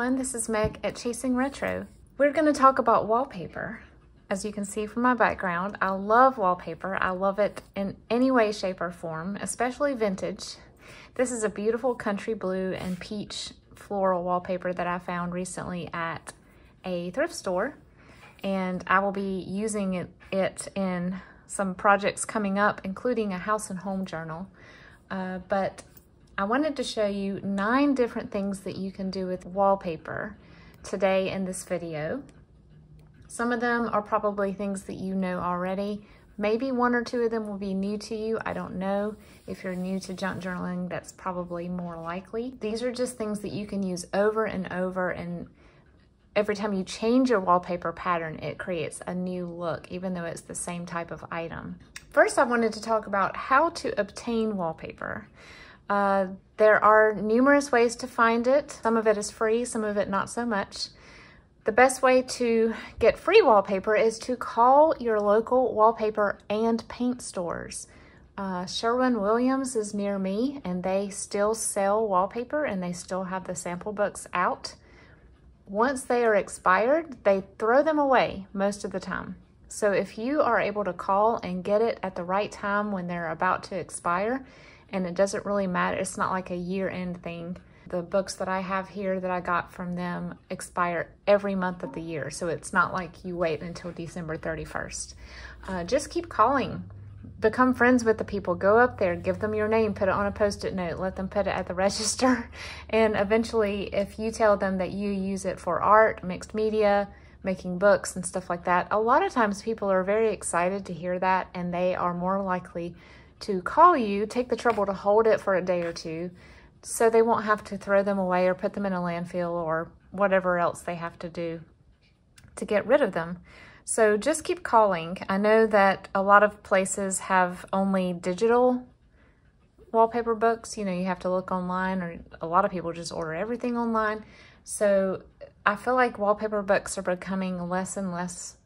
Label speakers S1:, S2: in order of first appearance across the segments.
S1: everyone, this is Meg at Chasing Retro. We're going to talk about wallpaper. As you can see from my background, I love wallpaper. I love it in any way, shape, or form, especially vintage. This is a beautiful country blue and peach floral wallpaper that I found recently at a thrift store, and I will be using it in some projects coming up, including a house and home journal. But I wanted to show you 9 different things that you can do with wallpaper today in this video. Some of them are probably things that you know already. Maybe 1 or 2 of them will be new to you. I don't know. If you're new to junk journaling, that's probably more likely. These are just things that you can use over and over, and every time you change your wallpaper pattern, it creates a new look, even though it's the same type of item. First, I wanted to talk about how to obtain wallpaper. There are numerous ways to find it. Some of it is free, some of it not so much. The best way to get free wallpaper is to call your local wallpaper and paint stores. Sherwin-Williams is near me, and they still sell wallpaper and they still have the sample books out. Once they are expired, they throw them away most of the time. So if you are able to call and get it at the right time when they're about to expire, and it doesn't really matter, it's not like a year-end thing. The books that I have here that I got from them expire every month of the year, so it's not like you wait until December 31st. Just keep calling. Become friends with the people. Go up there, give them your name, put it on a Post-it note, let them put it at the register, and eventually if you tell them that you use it for art, mixed media, making books and stuff like that, a lot of times people are very excited to hear that, and they are more likely to call you, take the trouble to hold it for a day or two, so they won't have to throw them away or put them in a landfill or whatever else they have to do to get rid of them. So just keep calling. I know that a lot of places have only digital wallpaper books. You know, you have to look online, or a lot of people just order everything online. So I feel like wallpaper books are becoming less and less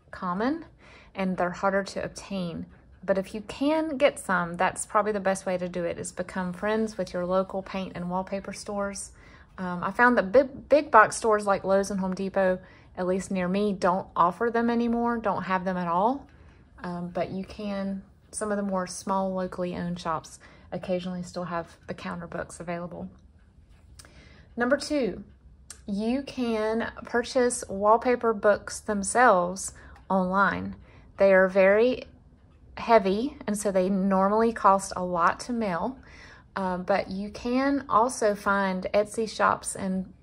S1: common, and they're harder to obtain. But if you can get some, that's probably the best way to do it, is become friends with your local paint and wallpaper stores. I found that big box stores like Lowe's and Home Depot, at least near me, don't offer them anymore, don't have them at all. But you can, some of the more small locally owned shops occasionally still have the counter books available. Number 2, you can purchase wallpaper books themselves online. They are very heavy, and so they normally cost a lot to mail, but you can also find Etsy shops and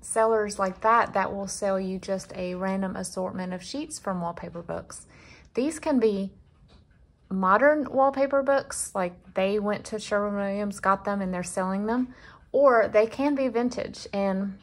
S1: sellers like that will sell you just a random assortment of sheets from wallpaper books. These can be modern wallpaper books, like they went to Sherwin-Williams, got them, and they're selling them, or they can be vintage. And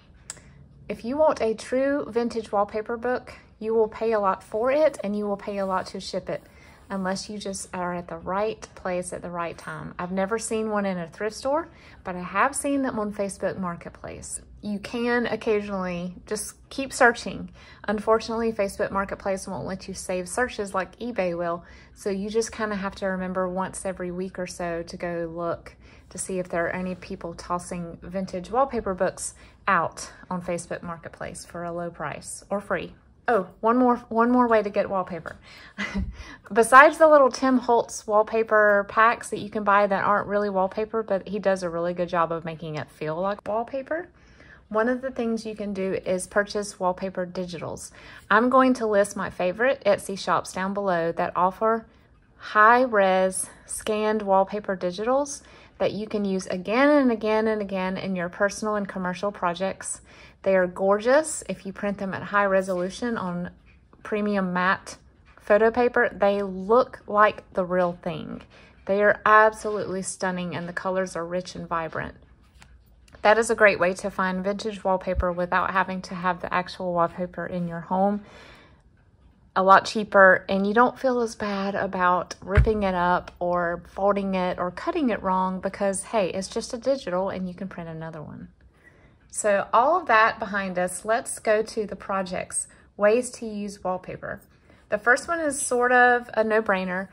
S1: if you want a true vintage wallpaper book, you will pay a lot for it, and you will pay a lot to ship it, unless you just are at the right place at the right time. I've never seen one in a thrift store, but I have seen them on Facebook Marketplace. You can occasionally just keep searching. Unfortunately, Facebook Marketplace won't let you save searches like eBay will, so you just kind of have to remember once every week or so to go look to see if there are any people tossing vintage wallpaper books out on Facebook Marketplace for a low price or free. Oh, one more way to get wallpaper. Besides the little Tim Holtz wallpaper packs that you can buy that aren't really wallpaper, but he does a really good job of making it feel like wallpaper, one of the things you can do is purchase wallpaper digitals. I'm going to list my favorite Etsy shops down below that offer high-res scanned wallpaper digitals that you can use again and again and again in your personal and commercial projects. They are gorgeous. If you print them at high resolution on premium matte photo paper, they look like the real thing. They are absolutely stunning, and the colors are rich and vibrant. That is a great way to find vintage wallpaper without having to have the actual wallpaper in your home. A lot cheaper, and you don't feel as bad about ripping it up or folding it or cutting it wrong, because hey, it's just a digital and you can print another one. So all of that behind us, let's go to the projects, ways to use wallpaper. The first one is sort of a no-brainer,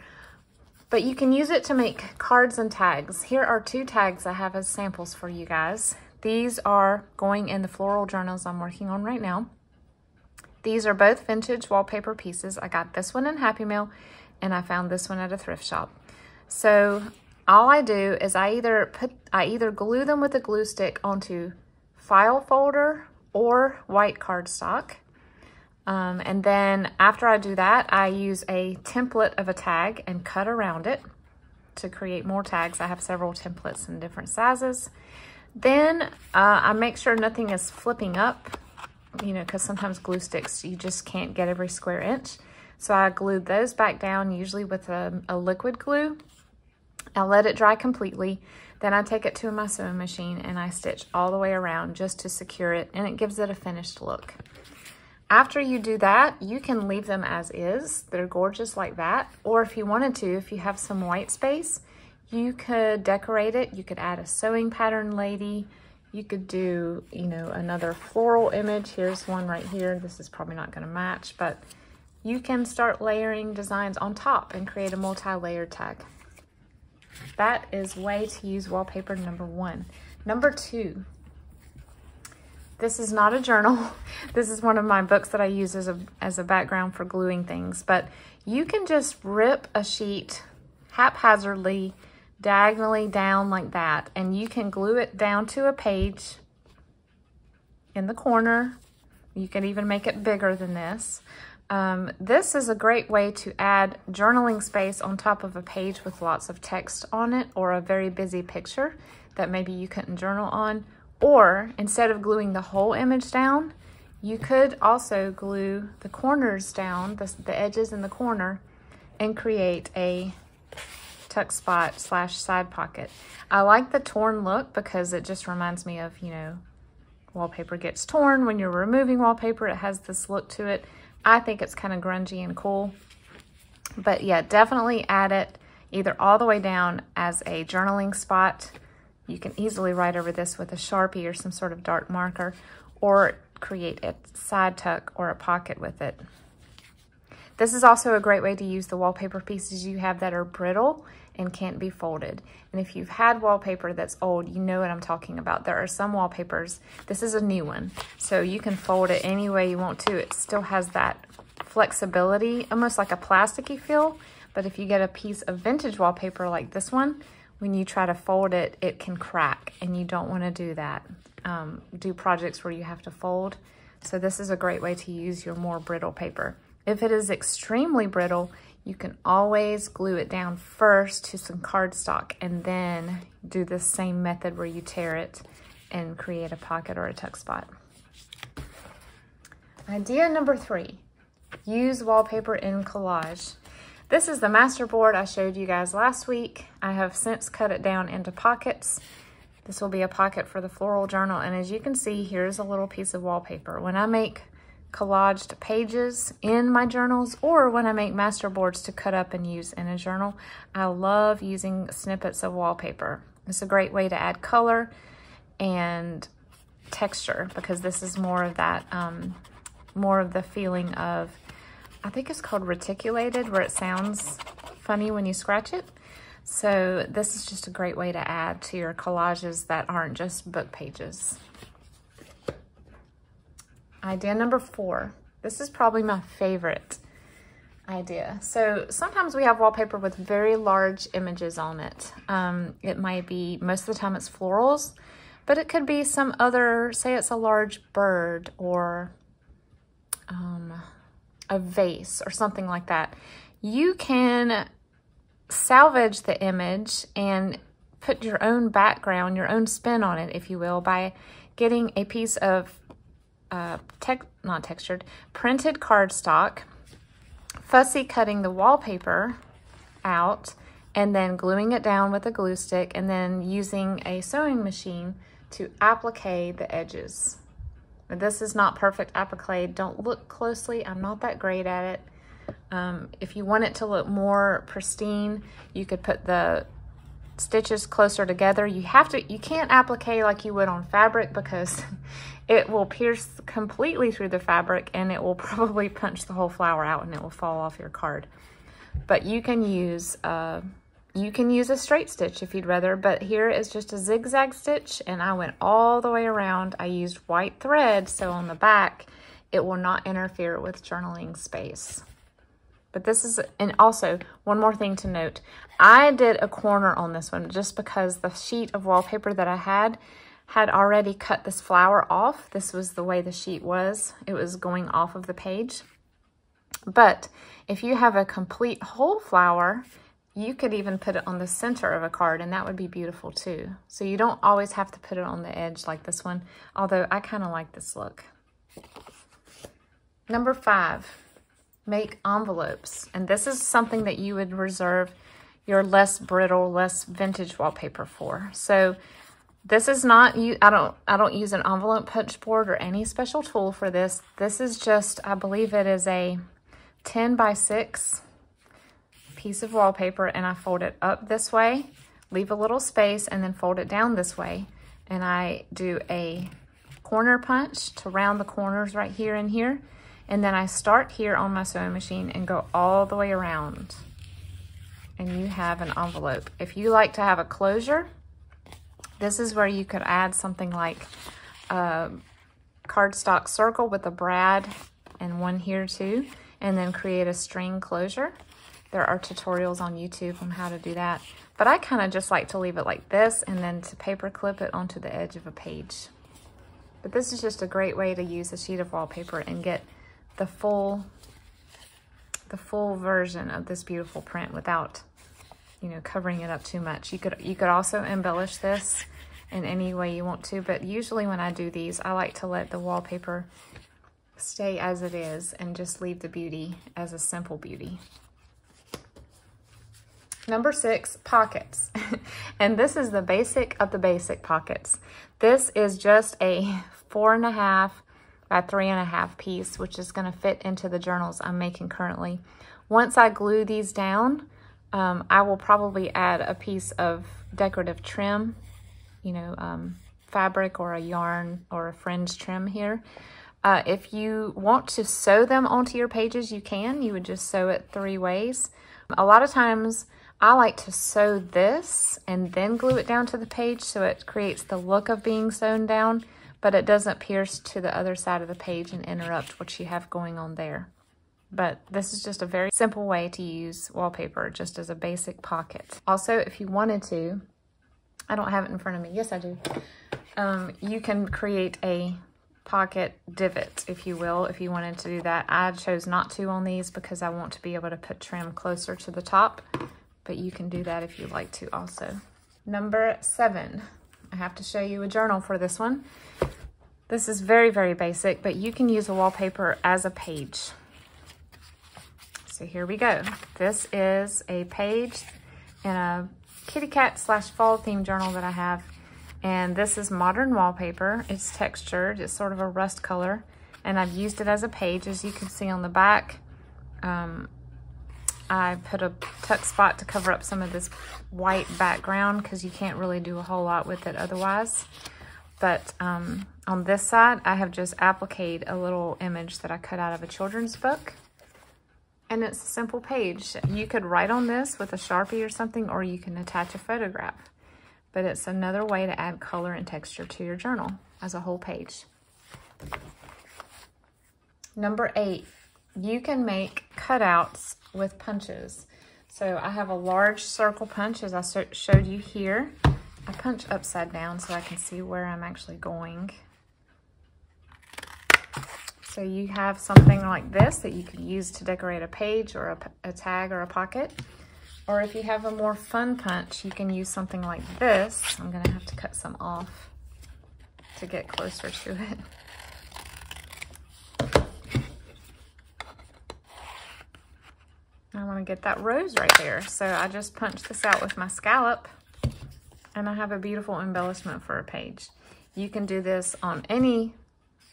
S1: but you can use it to make cards and tags. Here are 2 tags I have as samples for you guys. These are going in the floral journals I'm working on right now. These are both vintage wallpaper pieces. I got this one in Happy Meal, and I found this one at a thrift shop. So all I do is I either glue them with a glue stick onto file folder or white cardstock. And then after I do that, I use a template of a tag and cut around it to create more tags. I have several templates in different sizes. Then I make sure nothing is flipping up, you know, because sometimes glue sticks, you just can't get every square inch. So I glued those back down, usually with a liquid glue. I let it dry completely. Then I take it to my sewing machine and I stitch all the way around just to secure it, and it gives it a finished look. After you do that, you can leave them as is. They're gorgeous like that. Or if you wanted to, if you have some white space, you could decorate it. You could add a sewing pattern lady. You could do, you know, another floral image. Here's one right here. This is probably not going to match, but you can start layering designs on top and create a multi-layered tag. That is way to use wallpaper number 1. Number 2. This is not a journal. This is one of my books that I use as a background for gluing things, but you can just rip a sheet haphazardly, diagonally down like that, and you can glue it down to a page in the corner. You can even make it bigger than this. This is a great way to add journaling space on top of a page with lots of text on it, or a very busy picture that maybe you couldn't journal on. Or instead of gluing the whole image down, you could also glue the corners down, the edges in the corner, and create a tuck spot / side pocket. I like the torn look because it just reminds me of, you know, wallpaper gets torn when you're removing wallpaper. It has this look to it. I think it's kind of grungy and cool. But yeah, definitely add it either all the way down as a journaling spot. You can easily write over this with a Sharpie or some sort of dark marker, or create a side tuck or a pocket with it. This is also a great way to use the wallpaper pieces you have that are brittle and can't be folded. And if you've had wallpaper that's old, you know what I'm talking about. There are some wallpapers, this is a new one, so you can fold it any way you want to. It still has that flexibility, almost like a plasticky feel. But if you get a piece of vintage wallpaper like this one, when you try to fold it, it can crack, and you don't want to do that. Do projects where you have to fold. So this is a great way to use your more brittle paper. If it is extremely brittle, you can always glue it down first to some cardstock and then do the same method where you tear it and create a pocket or a tuck spot. Idea number 3, use wallpaper in collage. This is the master board I showed you guys last week. I have since cut it down into pockets. This will be a pocket for the floral journal, and as you can see, here's a little piece of wallpaper. When I make collaged pages in my journals, or when I make master boards to cut up and use in a journal, I love using snippets of wallpaper. It's a great way to add color and texture, because this is more of that, more of the feeling of, I think it's called reticulated, where it sounds funny when you scratch it. So this is just a great way to add to your collages that aren't just book pages. Idea number 4. This is probably my favorite idea. So sometimes we have wallpaper with very large images on it. It might be, most of the time it's florals, but it could be some other, say it's a large bird or a vase or something like that. You can salvage the image and put your own background, your own spin on it, if you will, by getting a piece of printed cardstock, fussy cutting the wallpaper out, and then gluing it down with a glue stick, and then using a sewing machine to applique the edges. This is not perfect applique. Don't look closely. I'm not that great at it. If you want it to look more pristine, you could put the stitches closer together. You can't applique like you would on fabric, because it will pierce completely through the fabric and it will probably punch the whole flower out and it will fall off your card. But you can use You can use a straight stitch if you'd rather, but here is just a zigzag stitch, and I went all the way around. I used white thread, so on the back, it will not interfere with journaling space. But this is, and also one more thing to note, I did a corner on this one just because the sheet of wallpaper that I had already cut this flower off. This was the way the sheet was. It was going off of the page. But if you have a complete whole flower, you could even put it on the center of a card, and that would be beautiful too. So you don't always have to put it on the edge like this one, although I kind of like this look. Number 5, make envelopes. And this is something that you would reserve your less brittle, less vintage wallpaper for. So this is not, I don't use an envelope punch board or any special tool for this. This is just, I believe it is a 10 by 6 piece of wallpaper, and I fold it up this way, leave a little space, and then fold it down this way. And I do a corner punch to round the corners right here and here. And then I start here on my sewing machine and go all the way around. And you have an envelope. If you like to have a closure, this is where you could add something like a cardstock circle with a brad and one here too, and then create a string closure. There are tutorials on YouTube on how to do that. But I kind of just like to leave it like this and then to paper clip it onto the edge of a page. But this is just a great way to use a sheet of wallpaper and get the full version of this beautiful print without, you know, covering it up too much. You could also embellish this in any way you want to, but usually when I do these, I like to let the wallpaper stay as it is and just leave the beauty as a simple beauty. Number 6, pockets. And this is the basic of the basic pockets. This is just a 4.5 by 3.5 piece, which is going to fit into the journals I'm making currently. Once I glue these down, I will probably add a piece of decorative trim, you know, fabric or a yarn or a fringe trim here. If you want to sew them onto your pages, you can. You would just sew it 3 ways. A lot of times, I like to sew this and then glue it down to the page so it creates the look of being sewn down, but it doesn't pierce to the other side of the page and interrupt what you have going on there. But this is just a very simple way to use wallpaper, just as a basic pocket. Also, if you wanted to, I don't have it in front of me. Yes, I do. You can create a pocket divot, if you will, if you wanted to do that. I chose not to on these because I want to be able to put trim closer to the top. But you can do that if you'd like to also. Number 7, I have to show you a journal for this one. This is very, very basic, but you can use a wallpaper as a page. So here we go. This is a page in a kitty cat / fall theme journal that I have. And this is modern wallpaper. It's textured, it's sort of a rust color. And I've used it as a page, as you can see on the back. I put a tuck spot to cover up some of this white background because you can't really do a whole lot with it otherwise. But on this side, I have just appliqued a little image that I cut out of a children's book. And it's a simple page. You could write on this with a Sharpie or something, or you can attach a photograph. But it's another way to add color and texture to your journal as a whole page. Number 8, you can make cutouts with punches. So I have a large circle punch, as I showed you here. I punch upside down so I can see where I'm actually going. So you have something like this that you could use to decorate a page or a tag or a pocket. Or if you have a more fun punch, you can use something like this. I'm gonna have to cut some off to get closer to it. I want to get that rose right there. So I just punched this out with my scallop and I have a beautiful embellishment for a page. You can do this on any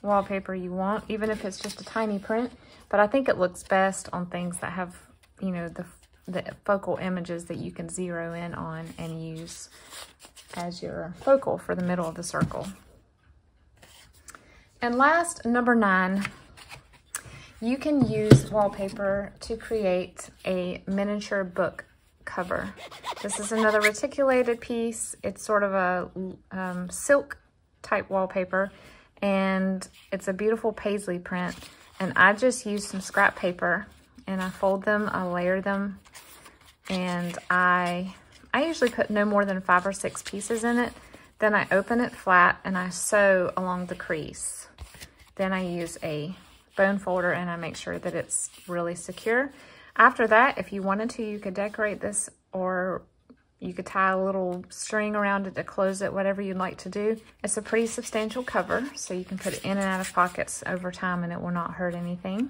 S1: wallpaper you want, even if it's just a tiny print, but I think it looks best on things that have, you know, the focal images that you can zero in on and use as your focal for the middle of the circle. And last, number 9, you can use wallpaper to create a miniature book cover. This is another reticulated piece. It's sort of a silk type wallpaper, and it's a beautiful paisley print. And I just use some scrap paper and I fold them, I layer them, and I usually put no more than 5 or 6 pieces in it. Then I open it flat and I sew along the crease. Then I use a bone folder and I make sure that it's really secure. After that, if you wanted to, you could decorate this, or you could tie a little string around it to close it, whatever you'd like to do. It's a pretty substantial cover, so you can put it in and out of pockets over time and it will not hurt anything.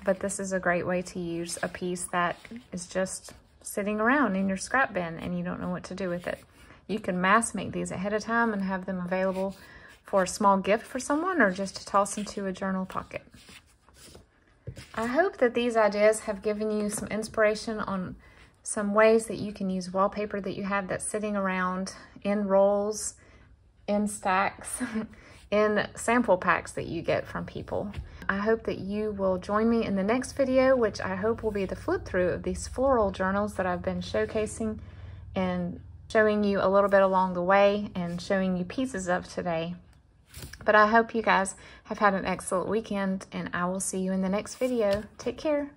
S1: But this is a great way to use a piece that is just sitting around in your scrap bin and you don't know what to do with it. You can mass make these ahead of time and have them available for a small gift for someone, or just to toss into a journal pocket. I hope that these ideas have given you some inspiration on some ways that you can use wallpaper that you have that's sitting around in rolls, in stacks, in sample packs that you get from people. I hope that you will join me in the next video, which I hope will be the flip through of these floral journals that I've been showcasing and showing you a little bit along the way and showing you pieces of today. But I hope you guys have had an excellent weekend, and I will see you in the next video. Take care.